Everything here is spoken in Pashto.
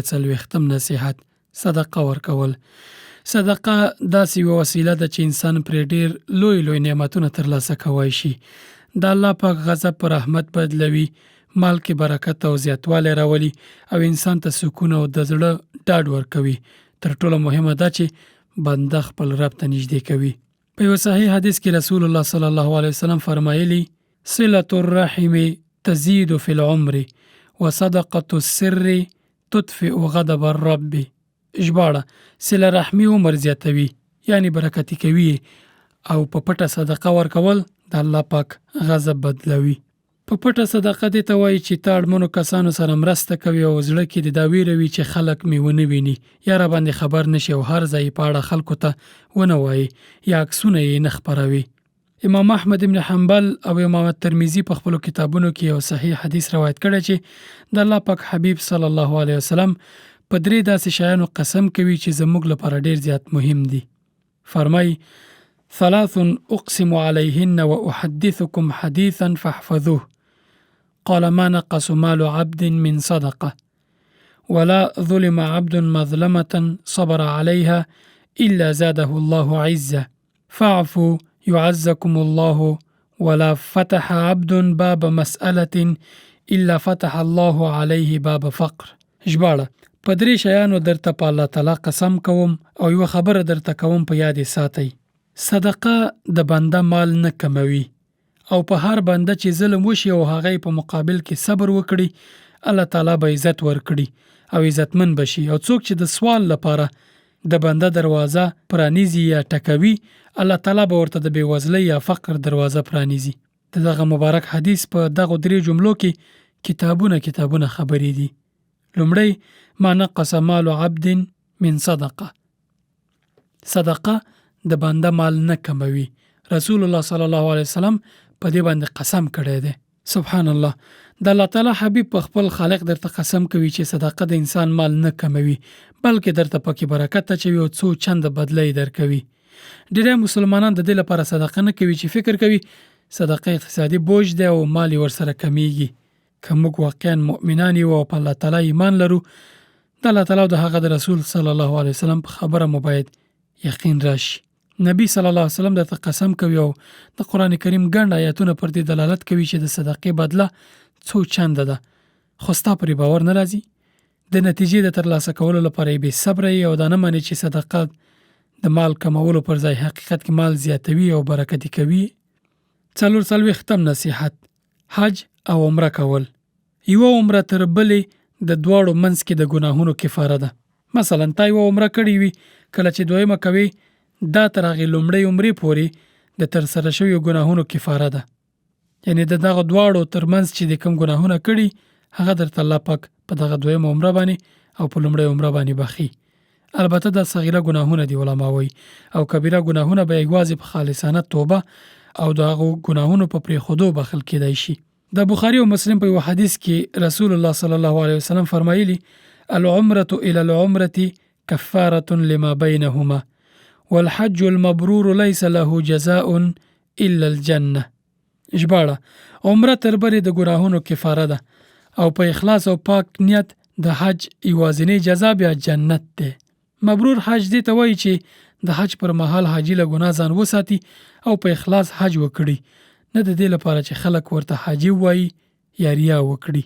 څلوېښتم نصیحت: صدقه ورکول. صدقه داسې یوه وسیله ده چې انسان پرې ډېر لوی نعمتونه ترلاسه کولی شي. د الله پاک غضب په رحمت بدلوي، مال کې برکت او زیاتوالی راولي او انسان ته سکون او د زړه ډاډ ورکوي. تر ټولو مهمه دا چې بنده خپل رب ته نږدې کوي. په یو صحیح حدیث کې رسول الله صلی الله علیه وسلم فرمایلی: صلة الرحم تزيد في العمر وصدقة السر تطفئ غضب الرب. ژباړه: صله رحمي عمر زیاتوي، یعنی برکتي کوي، او په پټه صدقه ورکول د الله پاک غضب بدلوي. په پټه صدقه دې ته وایي چې ته اړمنو کسانو سره مرسته کوي او زړه کې د دا ویره وي چې خلک مې ونه ویني یا را باندې خبر نشي او هر ځای په اړه خلکو ته ونه وایي یا عکسونه یې نه خپروي. امام احمد ابن حنبل او امام ترمذي په خپلو کتابونو کې یو صحیح حدیث روایت کړی چې د الله پاک حبیب صلی الله علیه وسلم په 3 داسې شیانو قسم کوي چې زموږ لپاره ډیر زیات مهم دي. فرمای: 3 اقسم علیهن واحدثکم حدیثا فاحفظوه. قال: ما نقص مال عبد من صدقه ولا ظلم عبد مظلمة صبر عليها إلا زاده الله عزة فاعفوا يعزكم الله ولا فتح عبد باب مسألة إلا فتح الله عليه باب فقر. ژباړه: په 3 شیانو درته په الله تعالی قسم کوم او یو خبره درته کوم په یاد ساتئ. صدقه د بنده مال نه کموي او په هر بنده چې ظلم وشي او هغه په مقابل کې صبر وکړي، الله تعالی به عزت ورکړي او عزتمن بشي. او څوک چې د سوال لپاره د بنده دروازه پرانیزي یا ټکوي، الله تعالی به ورته د بېوزلۍ یا فقر دروازه پرانیزي. دغه مبارک حدیث په دغه 3 جملو کې کتابونه خبرې دي. لومړی: ما نقص مال عبد من صدقه. صدقه د بنده مال نه کموي. رسول الله صلی الله علیه وسلم په دې باندې قسم کړی دی. سبحان الله. د الله تعالی حبیب په خپل خالق درته قسم کوي چې صدقه د انسان مال نه کموي، بلکې درته پکې برکت اچوي او څو چند بدله درکوي. ډېری مسلمانان د دې لپاره صدقه نه کوي چې فکر کوي صدقه اقتصادي بوج دی او مال ورسره کمیږي. که موږ واقعا مؤمنان یو او په الله تعالی ایمان لرو، د الله تعالی او د هغه د رسول صلی الله علیه وسلم په خبره مو باید یقین راشي. نبی صلی الله علیه وسلم درته قسم کوي او د قرآن کریم ګڼ آیاتونه پر دې دلالت کوي چې د صدقې بدله څو چنده ده، خو ستا پرې باور نه راځي. د نتیجې د ترلاسه کولو لپاره یې بې صبره یې او دا نه منې چې صدقه د مال کمولو پر ځای حقیقت کې مال زیاتوي او برکتي کوي. 44م نصیحت: حج او عمره کول. یوه عمره تر بلې د دواړو منځ کې د ګناهونو کفاره ده. مثلا تا یوه عمره کړې وي، کله چې دویمه کوي، دا تر هغې لومړۍ عمرې پورې د ترسره شویو ګناهونو کفاره ده. یعنی د دغه دواړو تر منځ چې د کوم ګناهونه کړي، هغه درته الله پاک په دغه دویمه عمره باندې او په لومړۍ عمره باندې بخي. البته دا صغیره ګناهونه دي علما وایي، او کبیره ګناهونه به یوازې په خالصانه توبه او دغه ګناهونو په پرېښودو بخښل کېدای شي. د بخاري او مسلم په یو حدیث کې رسول الله صلی الله علیه وسلم فرمایلی: العمرة إلى العمرة كفارة لما بينهما والحج المبرور ليس له جزاء إلا الجنة. ژباړه: عمره تر بلې د ګناهونو کفاره ده او په اخلاص او پاک نیت د حج یوازینی جزا بیا جنت ده. مبرور حج دې ته وایي چې د حج پر مهال حاجي له ګناه ځان وساتي او په اخلاص حج وکړي، نه د دې لپاره چې خلک ورته حاجي وایي یا ریا وکړي.